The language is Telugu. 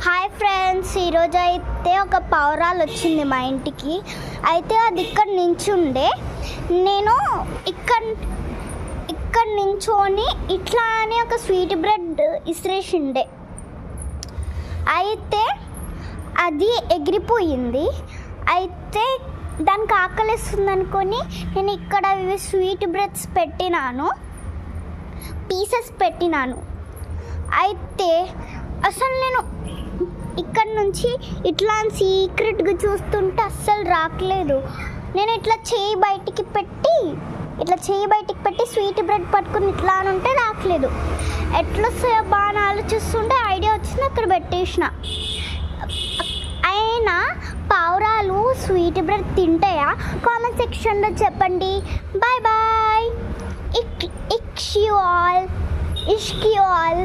హాయ్ ఫ్రెండ్స్, ఈరోజు అయితే ఒక పావురాలు వచ్చింది మా ఇంటికి. అయితే అది ఇక్కడ నించుండే, నేను ఇక్కడ నించోని ఇట్లా అని ఒక స్వీట్ బ్రెడ్ ఇసిరేసిండే. అయితే అది ఎగిరిపోయింది. అయితే దానికి ఆకలిస్తుంది అనుకొని నేను ఇక్కడ స్వీట్ బ్రెడ్స్ పెట్టినాను, పీసెస్ పెట్టినాను. అయితే అసలు నేను ఇక్కడ నుంచి ఇట్లా సీక్రెట్గా చూస్తుంటే అస్సలు రావట్లేదు. నేను ఇట్లా చేయి బయటికి పెట్టి స్వీట్ బ్రెడ్ పట్టుకుని ఇట్లా అని ఉంటే రావట్లేదు. ఎట్లా బాగా ఆలోచిస్తుంటే ఐడియా వచ్చింది, అక్కడ పెట్టేసిన. అయినా పావురాలు స్వీట్ బ్రెడ్ తింటాయా? కామెంట్ సెక్షన్లో చెప్పండి. Bye bye. ఇష్క్ యూ ఆల్.